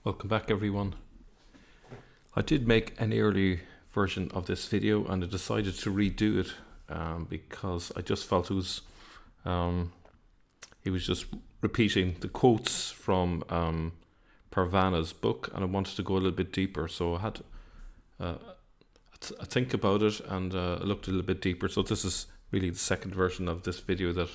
Welcome back, everyone. I did make an early version of this video and I decided to redo it because I just felt he was just repeating the quotes from Parvana's book, and I wanted to go a little bit deeper, so I had a think about it and looked a little bit deeper. So this is really the second version of this video that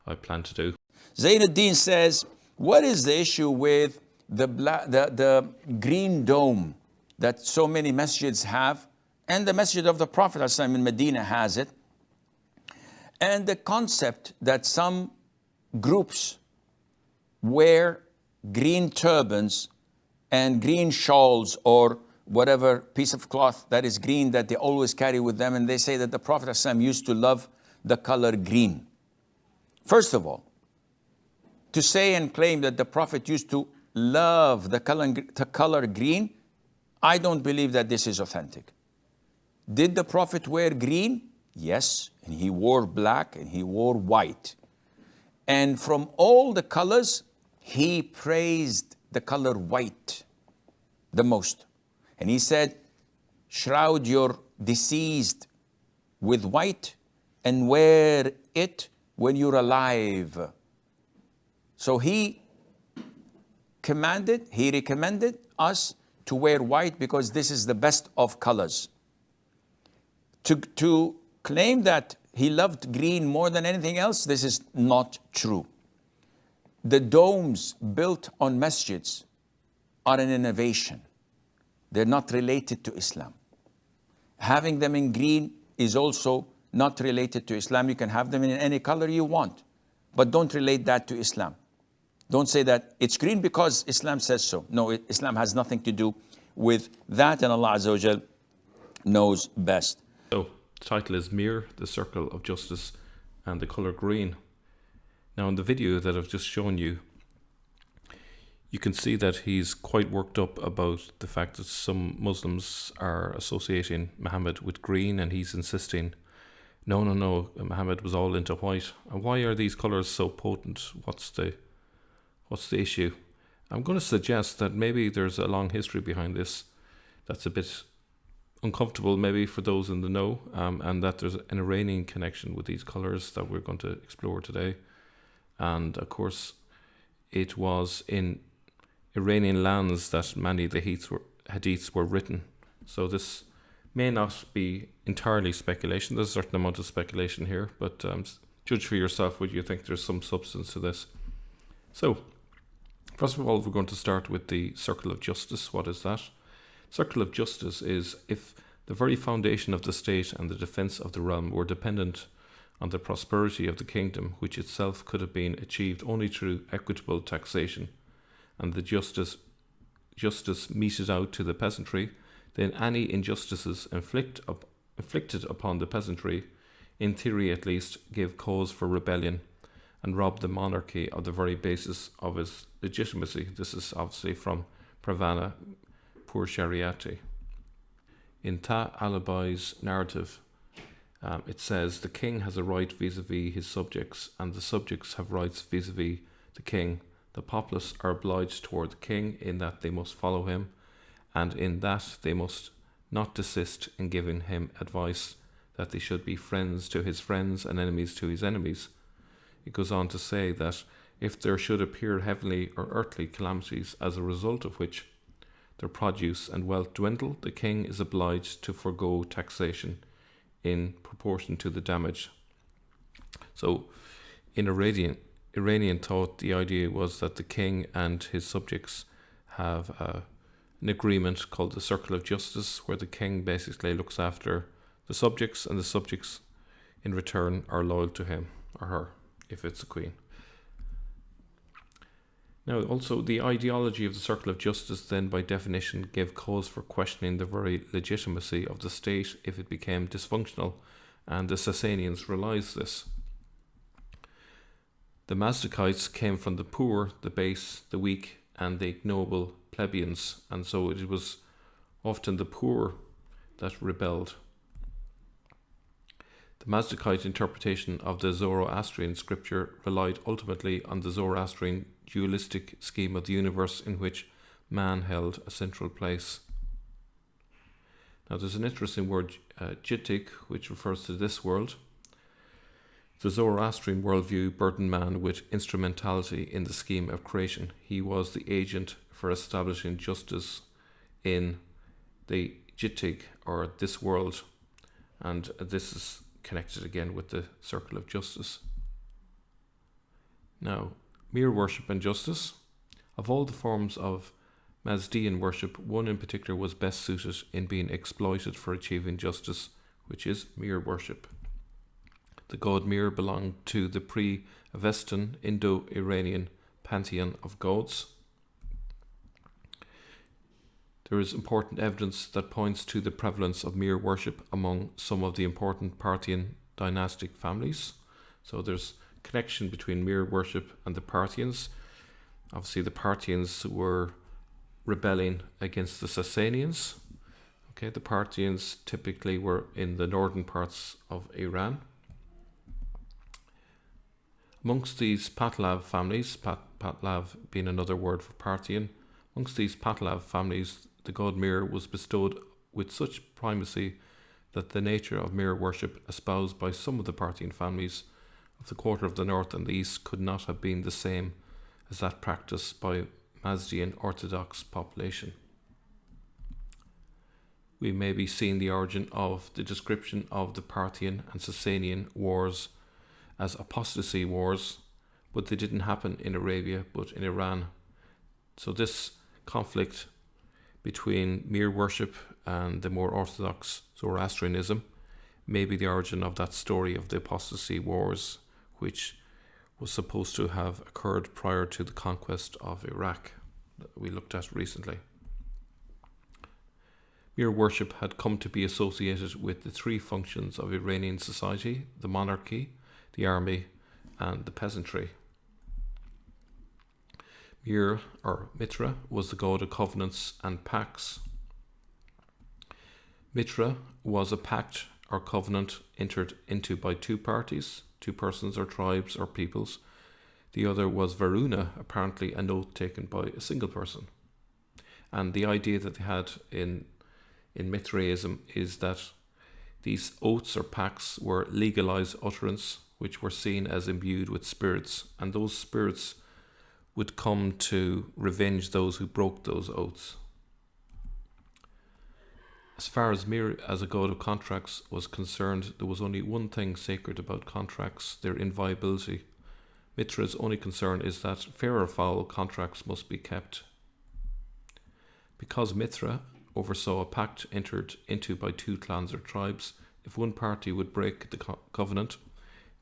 I plan to do. Zainuddin says, what is the issue with the green dome that so many masjids have, and the masjid of the Prophet ﷺ in Medina has it, and the concept that some groups wear green turbans and green shawls or whatever piece of cloth that is green that they always carry with them, and they say that the Prophet ﷺ used to love the color green. First of all, to say and claim that the Prophet used to love the color green, I don't believe that this is authentic. Did the Prophet wear green? Yes, and he wore black and he wore white. And from all the colors, he praised the color white the most. And he said, shroud your deceased with white and wear it when you're alive. So he recommended us to wear white because this is the best of colors. To claim that he loved green more than anything else, this is not true. The domes built on masjids are an innovation. They're not related to Islam. Having them in green is also not related to Islam. You can have them in any color you want, but don't relate that to Islam. Don't say that it's green because Islam says so. No, Islam has nothing to do with that, and Allah Azza wa Jal knows best. So, the title is Mihr, the Circle of Justice, and the color green. Now, in the video that I've just shown you, you can see that he's quite worked up about the fact that some Muslims are associating Muhammad with green, and he's insisting, no, Muhammad was all into white. And why are these colors so potent? What's the issue? I'm going to suggest that maybe there's a long history behind this that's a bit uncomfortable maybe for those in the know, and that there's an Iranian connection with these colors that we're going to explore today. And of course, it was in Iranian lands that many of the hadiths were written. So this may not be entirely speculation. There's a certain amount of speculation here, but judge for yourself whether you think there's some substance to this. So, first of all, we're going to start with the circle of justice. What is that? Circle of justice is if the very foundation of the state and the defense of the realm were dependent on the prosperity of the kingdom, which itself could have been achieved only through equitable taxation, and the justice meted out to the peasantry, then any injustices inflicted upon the peasantry, in theory at least, give cause for rebellion and rob the monarchy of the very basis of its legitimacy. This is obviously from Parvana Pur Shariati. In Ta Alibai's narrative, it says, the king has a right vis-a-vis his subjects, and the subjects have rights vis-a-vis the king. The populace are obliged toward the king in that they must follow him, and in that they must not desist in giving him advice, that they should be friends to his friends and enemies to his enemies. It goes on to say that if there should appear heavenly or earthly calamities as a result of which their produce and wealth dwindle, the king is obliged to forego taxation in proportion to the damage. So in Iranian thought, the idea was that the king and his subjects have an agreement called the Circle of Justice, where the king basically looks after the subjects, and the subjects in return are loyal to him or her, if it's a queen. Now, also, the ideology of the Circle of Justice then, by definition, gave cause for questioning the very legitimacy of the state if it became dysfunctional, and the Sasanians realized this. The Mazdakites came from the poor, the base, the weak, and the ignoble plebeians, and so it was often the poor that rebelled. The Mazdakite interpretation of the Zoroastrian scripture relied ultimately on the Zoroastrian dualistic scheme of the universe, in which man held a central place. Now there's an interesting word, jittik, which refers to this world. The Zoroastrian worldview burdened man with instrumentality in the scheme of creation. He was the agent for establishing justice in the jittik, or this world, and this is connected again with the circle of justice. Now, Mihr worship and justice. Of all the forms of Mazdian worship, one in particular was best suited in being exploited for achieving justice, which is Mihr worship. The god Mihr belonged to the pre-Avestan Indo-Iranian pantheon of gods. There is important evidence that points to the prevalence of Mihr worship among some of the important Parthian dynastic families. So there's connection between Mihr worship and the Parthians. Obviously the Parthians were rebelling against the Sasanians. Okay, the Parthians typically were in the northern parts of Iran. Amongst these Pahlav families, Pahlav being another word for Parthian, amongst these Pahlav families, the god Mihr was bestowed with such primacy that the nature of Mihr worship espoused by some of the Parthian families of the quarter of the north and the east could not have been the same as that practiced by Mazdian Orthodox population. We may be seeing the origin of the description of the Parthian and Sasanian wars as apostasy wars, but they didn't happen in Arabia but in Iran. So this conflict between Mihr worship and the more orthodox Zoroastrianism may be the origin of that story of the apostasy wars, which was supposed to have occurred prior to the conquest of Iraq that we looked at recently. Mihr worship had come to be associated with the three functions of Iranian society: the monarchy, the army, and the peasantry. Mihr, or Mitra, was the god of covenants and pacts. Mitra was a pact or covenant entered into by two parties, two persons or tribes or peoples. The other was Varuna, apparently an oath taken by a single person. And the idea that they had in Mithraism is that these oaths or pacts were legalized utterance, which were seen as imbued with spirits, and those spirits would come to revenge those who broke those oaths. As far as Mihr as a god of contracts was concerned, there was only one thing sacred about contracts: their inviolability. Mitra's only concern is that fair or foul contracts must be kept. Because Mitra oversaw a pact entered into by two clans or tribes, if one party would break the covenant,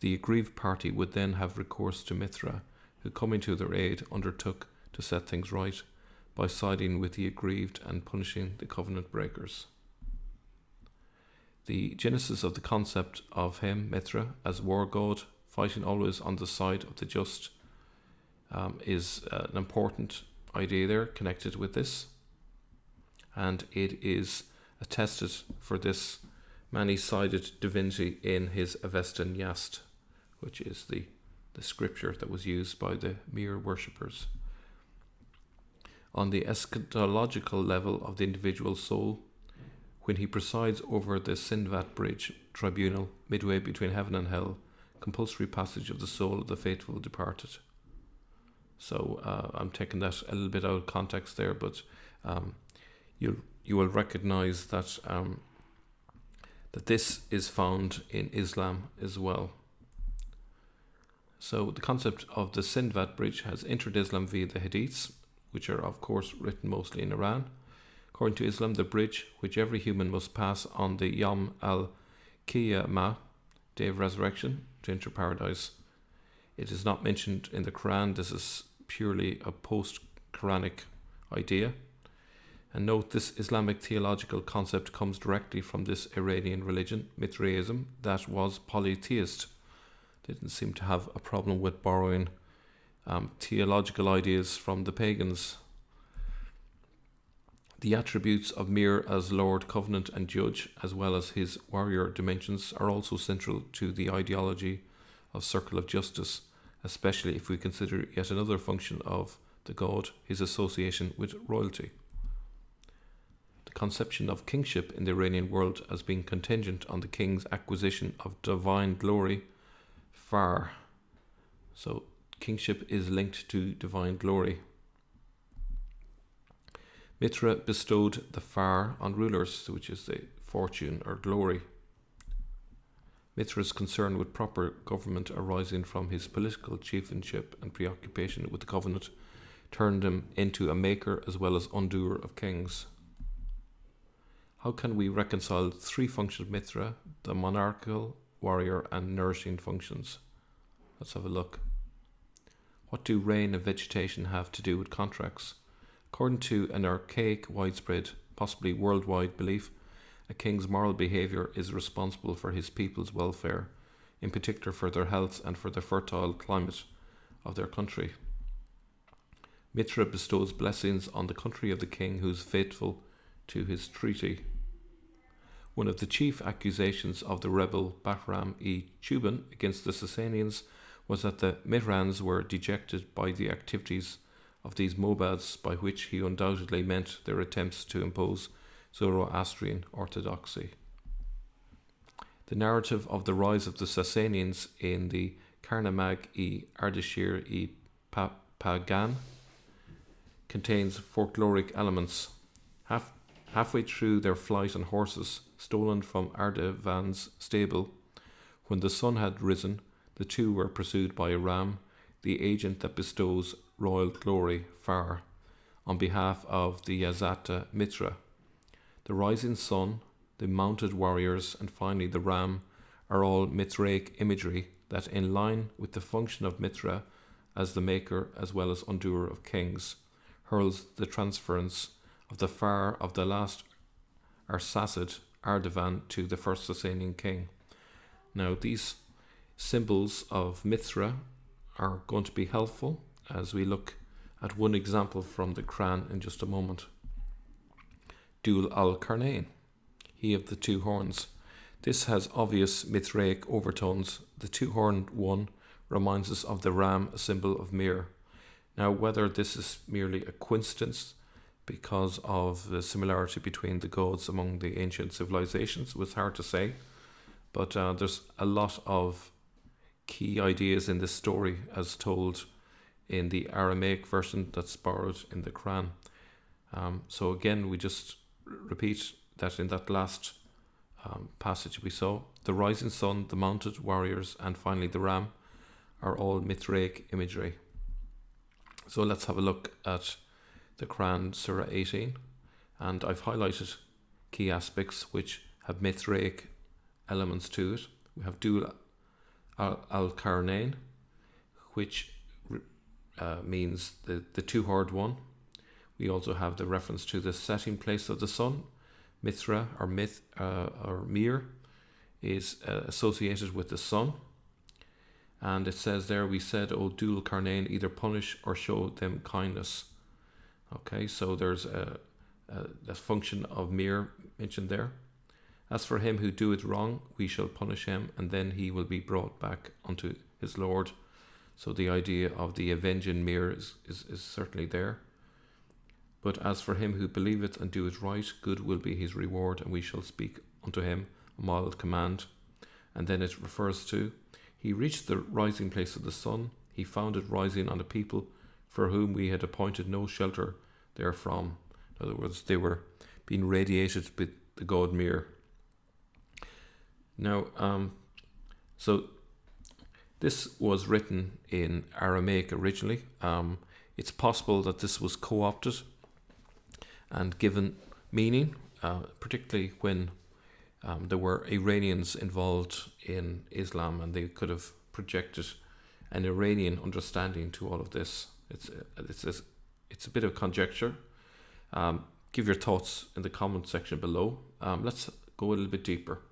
the aggrieved party would then have recourse to Mithra, who, coming to their aid, undertook to set things right by siding with the aggrieved and punishing the covenant breakers. The genesis of the concept of him, Mithra, as war god, fighting always on the side of the just, is an important idea there connected with this. And it is attested for this many-sided divinity in his Avestan Yast, which is the scripture that was used by the Mihr worshippers. On the eschatological level of the individual soul, when he presides over the Sinvat Bridge tribunal midway between heaven and hell, compulsory passage of the soul of the faithful departed. So I'm taking that a little bit out of context there, but you will recognize that that this is found in Islam as well. So the concept of the Sinvat Bridge has entered Islam via the hadiths, which are of course written mostly in Iran. According to Islam, the bridge which every human must pass on the Yom al-Qiyamah, day of resurrection, to enter paradise. It is not mentioned in the Quran. This is purely a post-Quranic idea. And note, this Islamic theological concept comes directly from this Iranian religion, Mithraism, that was polytheist. They didn't seem to have a problem with borrowing theological ideas from the pagans. The attributes of Mihr as Lord, Covenant and Judge, as well as his warrior dimensions, are also central to the ideology of Circle of Justice, especially if we consider yet another function of the god, his association with royalty. The conception of kingship in the Iranian world as being contingent on the king's acquisition of divine glory, far. So kingship is linked to divine glory. Mithra bestowed the far on rulers, which is the fortune or glory. Mithra's concern with proper government arising from his political chieftainship and preoccupation with the covenant turned him into a maker as well as undoer of kings. How can we reconcile three functions of Mithra, the monarchical, warrior and nourishing functions? Let's have a look. What do rain and vegetation have to do with contracts? According to an archaic, widespread, possibly worldwide belief, a king's moral behaviour is responsible for his people's welfare, in particular for their health and for the fertile climate of their country. Mithra bestows blessings on the country of the king who is faithful to his treaty. One of the chief accusations of the rebel Bahram-e-Chuban against the Sasanians was that the Mihrans were dejected by the activities of these Mobads, by which he undoubtedly meant their attempts to impose Zoroastrian orthodoxy. The narrative of the rise of the Sasanians in the Karnamag-e-Ardashir-e-Pagan contains folkloric elements. Halfway through their flight on horses, stolen from Ardavan's stable, when the sun had risen, the two were pursued by a ram, the agent that bestows royal glory, far, on behalf of the Yazata Mithra. The rising sun, the mounted warriors, and finally the ram are all Mithraic imagery that, in line with the function of Mithra as the maker as well as undoer of kings, hurls the transference of the far of the last Arsacid Ardavan to the first Sasanian king. Now these symbols of Mithra are going to be helpful as we look at one example from the Quran in just a moment. Dul al-Qarnayn, he of the two horns. This has obvious Mithraic overtones. The two-horned one reminds us of the ram, a symbol of Mihr. Now, whether this is merely a coincidence because of the similarity between the gods among the ancient civilizations was hard to say, but there's a lot of key ideas in this story as told in the Aramaic version that's borrowed in the Quran. So again, we just repeat that in that last passage we saw, the rising sun, the mounted warriors, and finally the ram are all Mithraic imagery. So let's have a look at the Quran, Surah 18, and I've highlighted key aspects which have Mithraic elements to it. We have Dul al-Qarnayn, which means the two-horned one. We also have the reference to the setting place of the sun. Mithra or Mihr is associated with the sun. And it says there, we said, O Dul Qarnayn, either punish or show them kindness. Okay, so there's a function of Mihr mentioned there. As for him who doeth wrong, we shall punish him, and then he will be brought back unto his Lord. So the idea of the avenging Mihr is certainly there. But as for him who believeth and doeth right, good will be his reward, and we shall speak unto him a mild command. And then it refers to, he reached the rising place of the sun, he found it rising on a people for whom we had appointed no shelter therefrom. In other words, they were being radiated with the god Mihr. Now, so this was written in Aramaic originally. It's possible that this was co-opted and given meaning, particularly when there were Iranians involved in Islam, and they could have projected an Iranian understanding to all of this. It's a bit of conjecture. Give your thoughts in the comment section below. Let's go a little bit deeper.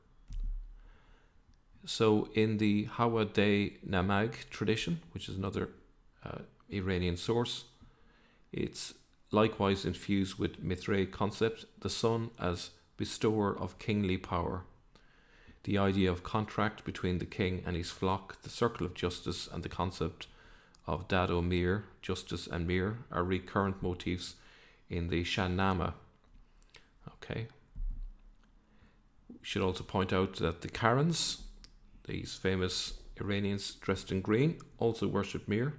So in the Hawadeh Namag tradition, which is another Iranian source, it's likewise infused with Mithraic concept, the sun as bestower of kingly power, the idea of contract between the king and his flock, the circle of justice, and the concept of Dado Mihr, justice, and Mihr are recurrent motifs in the Shahnameh. Okay. We should also point out that the Karens, these famous Iranians dressed in green, also worship Mihr.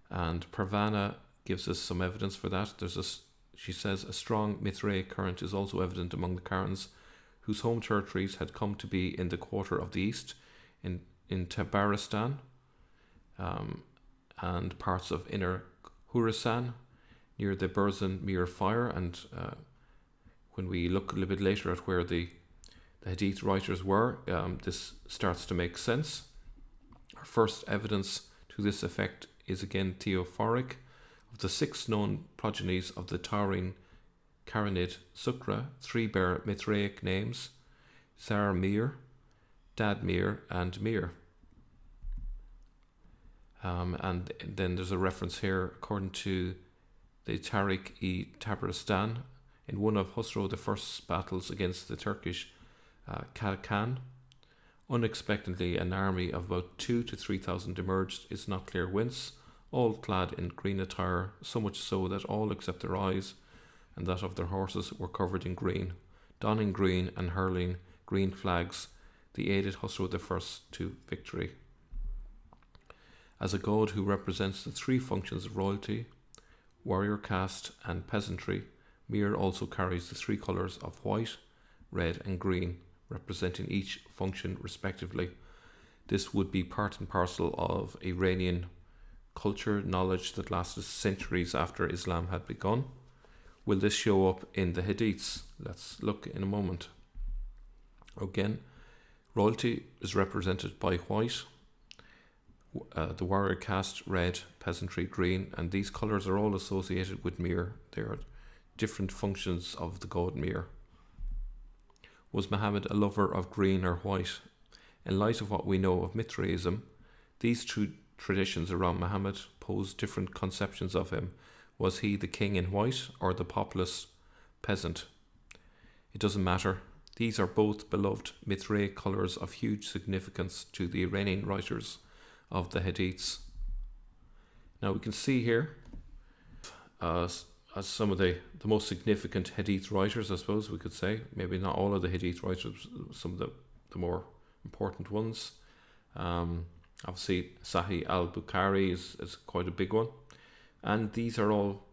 And Parvana gives us some evidence for that. She says a strong Mithraic current is also evident among the Karens, whose home territories had come to be in the quarter of the east, in Tabaristan, and parts of inner Khorasan, near the Burzan Mihr fire. And when we look a little bit later at where the Hadith writers were, this starts to make sense. Our first evidence to this effect is again Theophoric. Of the 6 known progenies of the Taurine Karanid Sukra, 3 bear Mithraic names: Zar Mihr, Dad Mihr, and Mihr. And then there's a reference here, according to the Tariq-i-Tabaristan, in one of Khosrow I's battles against the Turkish Khan, unexpectedly an army of about 2,000 to 3,000 emerged. It's not clear whence, all clad in green attire, so much so that all except their eyes and that of their horses were covered in green. Donning green and hurling green flags, they aided Khosrow I to victory. As a god who represents the 3 functions of royalty, warrior caste, and peasantry, Mihr also carries the 3 colours of white, red, and green, representing each function respectively. This would be part and parcel of Iranian culture, knowledge that lasted centuries after Islam had begun. Will this show up in the hadiths? Let's look in a moment. Again, royalty is represented by white, the warrior caste red, peasantry green, and these colours are all associated with Mihr. They are different functions of the god Mihr. Was Muhammad a lover of green or white? In light of what we know of Mithraism, these two traditions around Muhammad pose different conceptions of him. Was he the king in white or the populous peasant? It doesn't matter. These are both beloved Mithraic colours of huge significance to the Iranian writers of the hadiths. Now we can see here as some of the most significant hadith writers, I suppose we could say, maybe not all of the hadith writers, some of the more important ones. Obviously Sahih al-Bukhari is quite a big one, and these are all,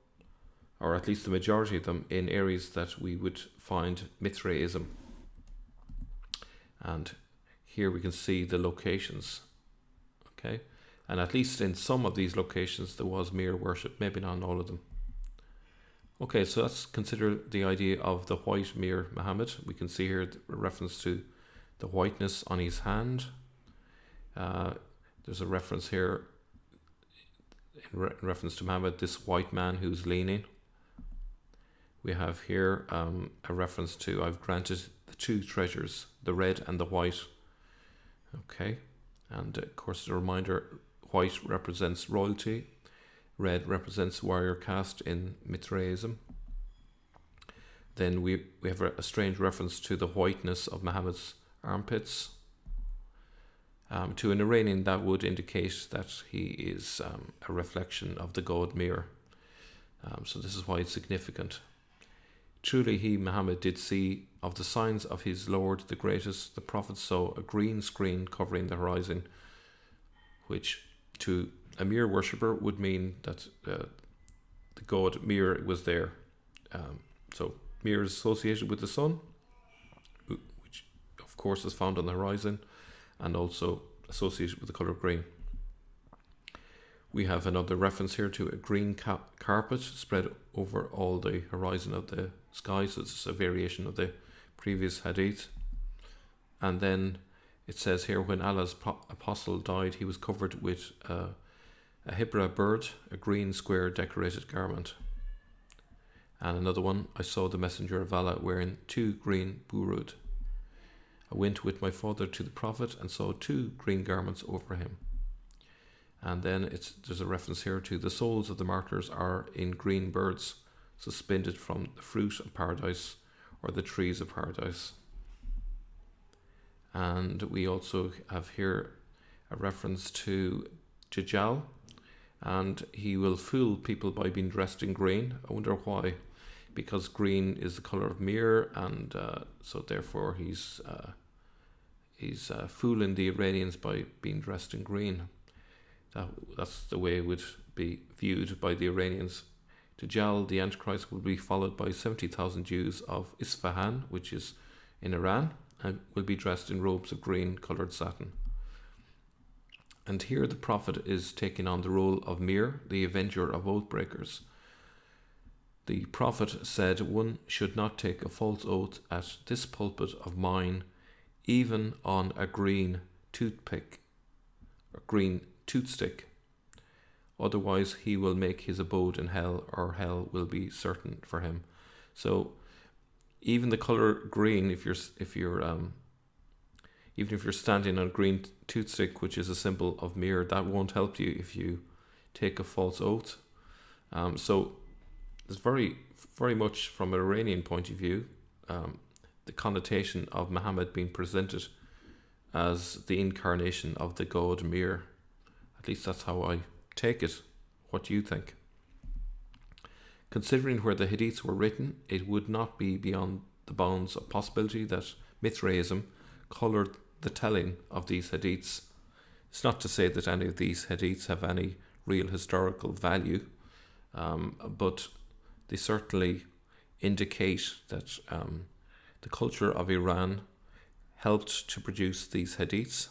or at least the majority of them, in areas that we would find Mithraism. And here we can see the locations. Okay, and at least in some of these locations there was Mihr worship, maybe not in all of them. Okay, so let's consider the idea of the white Mihr Muhammad. We can see here a reference to the whiteness on his hand. There's a reference here in reference to Muhammad, this white man who's leaning. We have here a reference to, I've granted the 2 treasures, the red and the white. Okay, and of course the reminder, white represents royalty, red represents warrior caste in Mithraism. Then we have a strange reference to the whiteness of Muhammad's armpits. To an Iranian, that would indicate that he is a reflection of the god Mihr. So this is why it's significant. Truly he, Muhammad, did see of the signs of his Lord the greatest. The Prophet saw a green screen covering the horizon, which to a Mihr worshipper would mean that the god Mihr was there. So Mihr is associated with the sun, which of course is found on the horizon, and also associated with the colour green. We have another reference here to a green carpet spread over all the horizon of the sky, so it's a variation of the previous hadith. And then it says here, when Allah's apostle died, he was covered with a hibra bird, a green square decorated garment. And another one, I saw the messenger of Allah wearing 2 green burud. I went with my father to the Prophet and saw 2 green garments over him. And then there's a reference here to the souls of the martyrs are in green birds suspended from the fruit of paradise or the trees of paradise. And we also have here a reference to Dajjal, and he will fool people by being dressed in green. I wonder why. Because green is the color of Mihr, and so therefore he's fooling the Iranians by being dressed in green. That's the way it would be viewed by the Iranians. Dajjal, the Antichrist, will be followed by 70,000 Jews of Isfahan, which is in Iran, and will be dressed in robes of green coloured satin. And here the Prophet is taking on the role of Mihr, the avenger of oath breakers. The Prophet said, "One should not take a false oath at this pulpit of mine, even on a green toothpick, or green toothstick. Otherwise he will make his abode in hell, or hell will be certain for him." So even the color green, if you're even if you're standing on a green toothstick, which is a symbol of Mihr, that won't help you if you take a false oath. So it's very, very much from an Iranian point of view, the connotation of Muhammad being presented as the incarnation of the god Mihr. At least that's how I take it. What do you think? Considering where the hadiths were written, it would not be beyond the bounds of possibility that Mithraism coloured the telling of these hadiths. It's not to say that any of these hadiths have any real historical value, but they certainly indicate that the culture of Iran helped to produce these hadiths,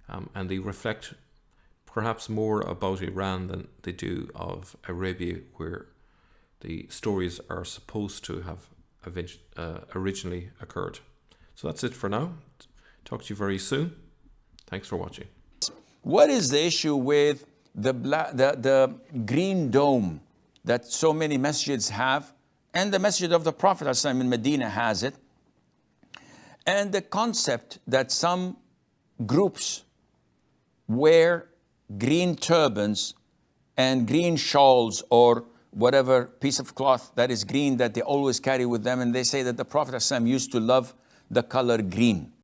and they reflect perhaps more about Iran than they do of Arabia, where the stories are supposed to have originally occurred. So that's it for now. Talk to you very soon. Thanks for watching. What is the issue with the green dome that so many masjids have, and the masjid of the Prophet in Medina has it, and the concept that some groups wear green turbans and green shawls or whatever piece of cloth that is green that they always carry with them, and they say that the Prophet used to love the color green.